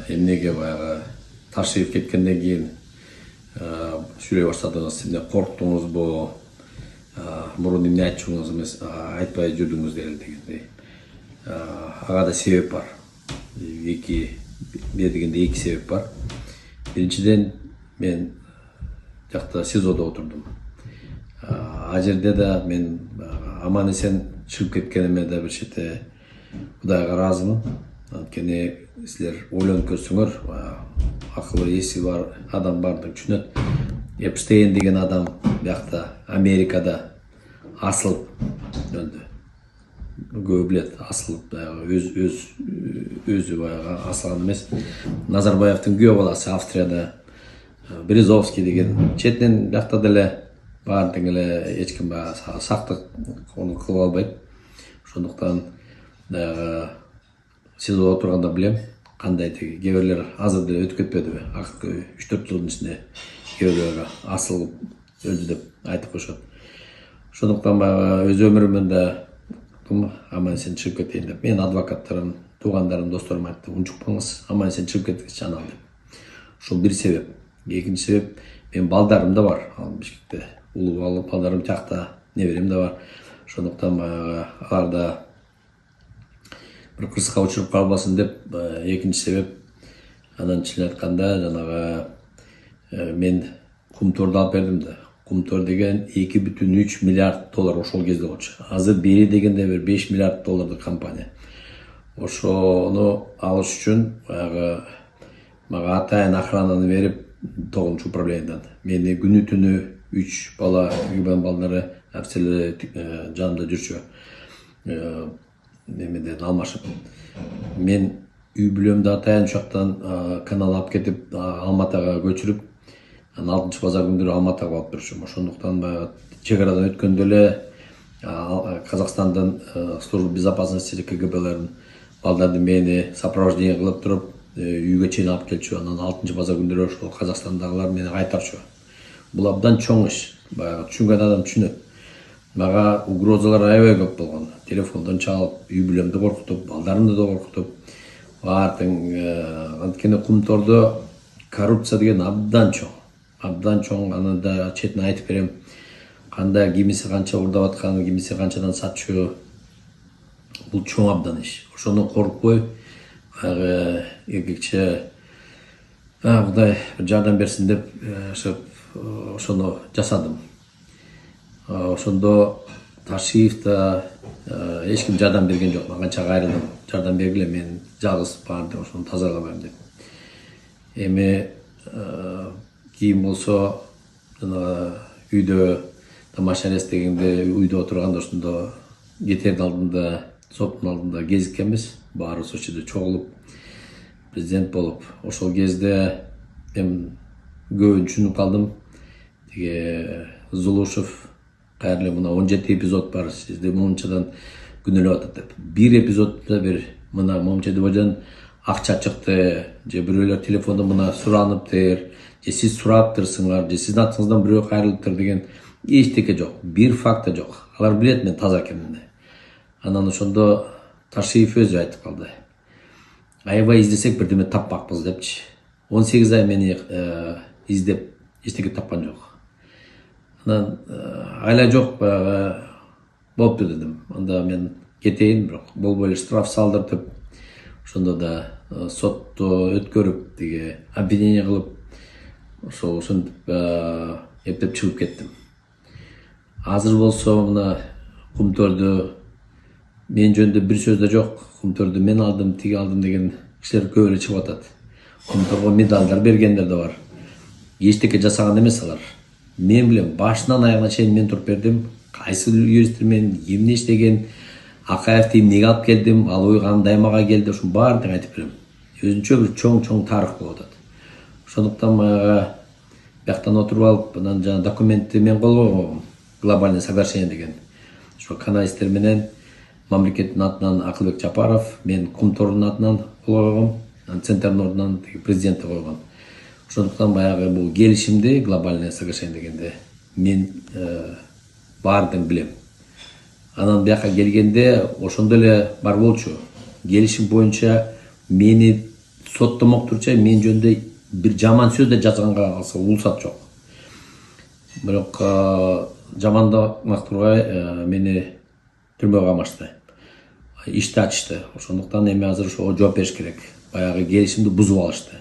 эмнеге баягы ташрип кеткенден кийин сүйлөй баштадыңыз, эмне корктуңузбу, мурун эмне айтчуңуз эмес, айтпай жүрдүңүз эле дегендей. Ага да себеп бар. Дегенде эки себеп бар. Биринчиден, мен жакта СИЗОдо отурдум. А жерде да мен аман эсен чыгып кеткениме да бир чети Кудайга ыраазымын. Анткени силер ойлонуп көрсөңөр, акылы эси бар адам бардык түшүнөт. Эпштейн деген адам биякта Америкада асылып өлдү. Көбү билет, асылып өзү баягы асылган эмес. Назарбаевдин күйөө баласы Австрияда, Березовский деген четинен биякта деле баары тең эле эч ким сактык кылып албайт. Ошондуктан СИЗОдо отурганда билем, кандай кээ бирлер азыр деле өтүп кетпедиби? Акыркы 3-4 жылдын ичинде кээ бирлер асылып өлдү деп айтып коюшат. Ошондуктан өз өмүрүмөн да аман эсен чыгып кетейин деп. Мен адвокаттарым, туугандарым, досторум айтты, унчукпаңыз, аман эсен чыгып кеткичи анан деп. Ошол бир себеп. Экинчи себеп, мен балдарым да бар, Бишкекте. Улуу балдарым жакта, неберем да бар. Ошондуктан алар да бир кырсыкка учуруп калбасын деп, экинчи себеп. Анан чынын айтканда, жанагы мен Кумторду алып бердим да. Кумтор деген $2,3 миллиард ошол кезде болчу. Азыр бери дегенде бир $5 миллиард компания. Ошону алыш үчүн мага атайын охрананы берип, 9 управлениядан. Мени күнү түнү 3 бала, балдары офицерлер жанымда жүрчү. Немеден алмашып. Мен үй бүлөмдү атайын учактан канал алып кетип, Алматага көчүрүп, 6-базар күндөрү Алматага алып турчумун. Ошондуктан чек арадан өткөндө эле Казакстандын служба безопасности КГБлерин балдарды мени сопровождение кылып туруп, үйгө чейин алып келчү. Анан 6-базар күндөрү ошол Казакстандагылар мени кайтарчу. Бул абдан чоң иш. Баягы түшүнгөн адам түшүнөт. Мага угрозалар аябай көп болгон. Телефондон чалып, үй бүлөмдү коркутуп, балдарымды да коркутуп. Анткени Кумтордо коррупция деген абдан чоң. Абдан чоң, аны да четине айтып берем. Кандай кимиси канча урдап аткан, кимиси канчадан сатчу. Бул чоң абдан иш. Ошону коркпой, эркекче Кудай жардам берсин деп, ошону жасадым. Ошондо Ташиев да эч ким жардам берген жок. Мага канча кайрылдым. Жардам бергиле, мен жалгыз бардым, ошону тазалагайм деп. Эми кийин болсо үйдө тамаша арест дегенде үйдө отурганда ошондо кетердин алдында, соттун алдында кезиккенбиз. Баарыбыз ошол жерде чогулуп, президент болуп. Ошол кезде мен көбүн түшүнүп калдым. Тиги Зулушев кайрылы мына 17 эпизод бар, сизди мончадан күнөөлөп атат деп. Бир эпизоддо бир мына момчеди божон акча чыкты, же бирөөлөр телефондон мына сураныптыр, же сиз сураптырсыңар, же сиздин атыңыздан бирөө кайрылыптыр деген эчтеке жок. Бир факт да жок. Алар билет мен таза экенимди. Анан ошондо Ташиев өзү айтып калды. Аябай издесек бирдеме таппакпыз депчи. 18 ай мени издеп эчтеке тапкан жок. Анан айла жок, болупту дедим. Анда мен кетейин, бирок болбой эле штраф салдыртып, ошондо да сотту өткөрүп, тиги обвинение кылып, ошентип эптеп чыгып кеттим. Азыр болсо мына Кумторду мен жөнүндө бир сөз да жок. Кумторду мен алдым, тиги алдым деген кишилер көп эле чыгып атат. Кумторго медалдар бергендер да бар. Эчтеке жасаган эмес алар. Мен билем, башынан аягына чейин мен туруп бердим. Кайсы юристтер менен эмне иштеген, Акаевди эмнеге алып келдим, ал ой кандай мага келди, ошонун баарын айтып берем. Өзүнчө бир чоң тарых болуп атат. Ошондуктан бияктан отуруп алып, анан жана документти мен кол койгом, глобальный соглашение деген. Ошо каналисттер менен мамлекеттин атынан Акылбек Жапаров, мен Кумтордун атынан кол койгом, Центрдин ордунан президентти койгон. Ошондуктан баягы бул келишимди, глобальное соглашение дегенде мен баардыгын билем. Анан бияка келгенде ошондо эле бар болчу. Келишим боюнча мени соттомоктурча мен жөнүндө бир жаман сөз да жазганга калса уруксат жок. Бирок жамандамак турбай мени түрмөгө камашты. Ишти ачышты. Ошондуктан эми азыр ошого жооп бериш керек. Баягы келишимди бузуп алышты.